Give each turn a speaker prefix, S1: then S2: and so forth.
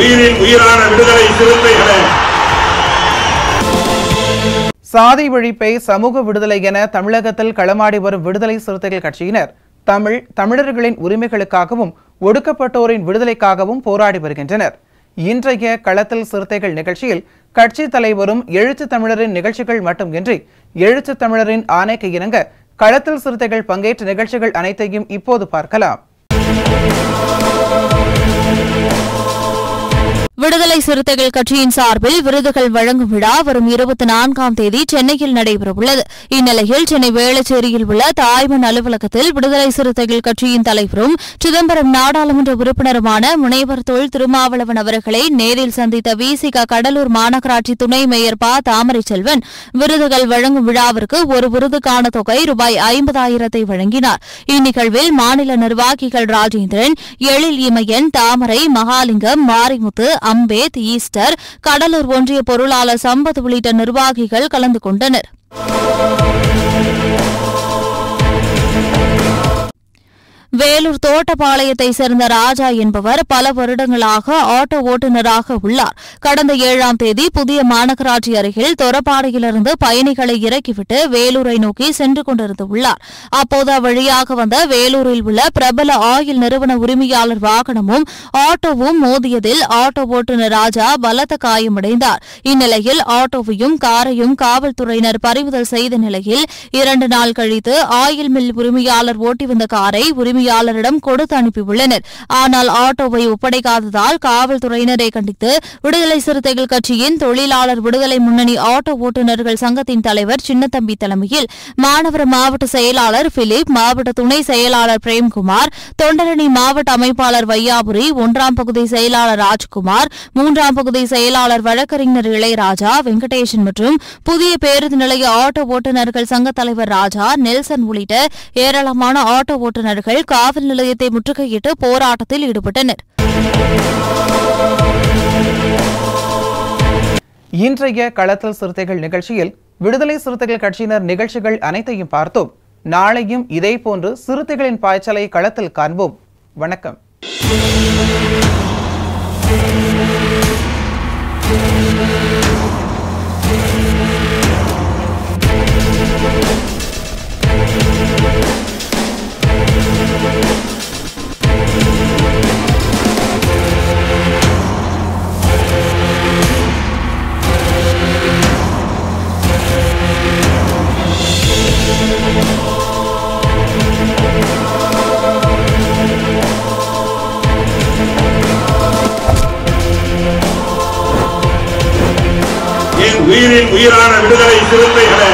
S1: உயிரின் உயிரான விடுதலை சிறுத்தைகளே,
S2: சாதி ஒழிப்பை சமூக விடுதலை என தமிழகத்தில் களமாடி வரும் விடுதலை சிறுத்தைகள் கட்சியினர் தமிழர்களின் உரிமைகளுக்காகவும் ஒடுக்கப்பட்டோரின் விடுதலைக்காகவும் போராடி வருகின்றனர். இன்றைய களத்தில் சிறுத்தைகள் நிகழ்ச்சியில் கட்சி தலைவரும் எழுத்து தமிழரின் நிகழ்ச்சிகள் மட்டுமின்றி எழுத்து தமிழரின் ஆணைக்கு இணங்க களத்தில் சிறுத்தைகள் பங்கேற்ற நிகழ்ச்சிகள் அனைத்தையும் இப்போது பார்க்கலாம்.
S3: விடுதலை சிறுத்தைகள் கட்சியின் சார்பில் விருதுகள் வழங்கும் விழா வரும் 24ஆம் தேதி சென்னையில் நடைபெறவுள்ளது. இந்நிலையில் சென்னை வேளச்சேரியில் உள்ள தாய்மன் அலுவலகத்தில் விடுதலை சிறுத்தைகள் கட்சியின் தலைவரும் சிதம்பரம் நாடாளுமன்ற உறுப்பினருமான முனைவர் தொல் திருமாவளவன் அவர்களை நேரில் சந்தித்த விசிக கடலூர் மாநகராட்சி துணை மேயர் ப. தாமரைச்செல்வன் விருதுகள் வழங்கும் விழாவிற்கு ஒரு விருதுக்கான தொகை ரூபாய் 50,000 வழங்கினார். இந்நிகழ்வில் மாநில நிர்வாகிகள் ராஜேந்திரன், எழில் இமயன், தாமரை, மகாலிங்கம், மாரிமுத்து, அம்பேத், ஈஸ்டர், கடலூர் ஒன்றிய பொருளாளர் சம்பத் உள்ளிட்ட நிர்வாகிகள் கலந்து கொண்டனர். வேலூர் தோட்டப்பாளையத்தை சேர்ந்த ராஜா என்பவர் பல வருடங்களாக ஆட்டோ ஓட்டுநராக உள்ளார். கடந்த 7ஆம் தேதி புதிய மாநகராட்சி அருகில் தொரப்பாடியிலிருந்து பயணிகளை இறக்கிவிட்டு வேலூரை நோக்கி சென்று கொண்டிருந்துள்ளார். அப்போது அவ்வழியாக வந்த வேலூரில் உள்ள பிரபல ஆயில் நிறுவன உரிமையாளர் வாகனமும் ஆட்டோவும் மோதியதில் ஆட்டோ ஓட்டுநர் ராஜா பலத்த காயமடைந்தார். இந்நிலையில் ஆட்டோவையும் காரையும் காவல்துறையினர் பறிமுதல் செய்த நிலையில் 2 நாள் கழித்து ஆயில் மில் உரிமையாளர் ஓட்டி வந்த காரை உரிமையாளரிடம் கொடுத்து அனுப்பியுள்ளனர். ஆனால் ஆட்டோவை ஒப்படைக்காததால் காவல்துறையினரை கண்டித்து விடுதலை சிறுத்தைகள் கட்சியின் தொழிலாளர் விடுதலை முன்னணி ஆட்டோ ஓட்டுநர்கள் சங்கத்தின் தலைவர் சின்னத்தம்பி தலைமையில் மாநகரம் மாவட்ட செயலாளர் பிலிப், மாவட்ட துணை செயலாளர் பிரேம்குமார், தொண்டரணி மாவட்ட அமைப்பாளர் வையாபுரி, 1ஆம் பகுதி செயலாளர் ராஜ்குமார், 3ஆம் பகுதி செயலாளர் வழக்கறிஞர் இளையராஜா, வெங்கடேசன் மற்றும் புதிய பேருந்து நிலைய ஆட்டோ ஓட்டுநர்கள் சங்க தலைவர் ராஜா, நெல்சன் உள்ளிட்ட ஏராளமான ஆட்டோ ஓட்டுநர்கள் காவல் நிலையத்தை முற்றுகையிட்டு போராட்டத்தில் ஈடுபட்டனர்.
S2: இன்றைய களத்தில் சிறுத்தைகள் நிகழ்ச்சியில் விடுதலை சிறுத்தைகள் கட்சியினர் நிகழ்ச்சிகள் அனைத்தையும் பார்த்தோம். நாளையும் இதேபோன்று சிறுத்தைகளின் பாய்ச்சலை களத்தில் காண்போம். வணக்கம்.
S1: உயிரின் உயிரான விடுதலை சிறுத்தைகளே,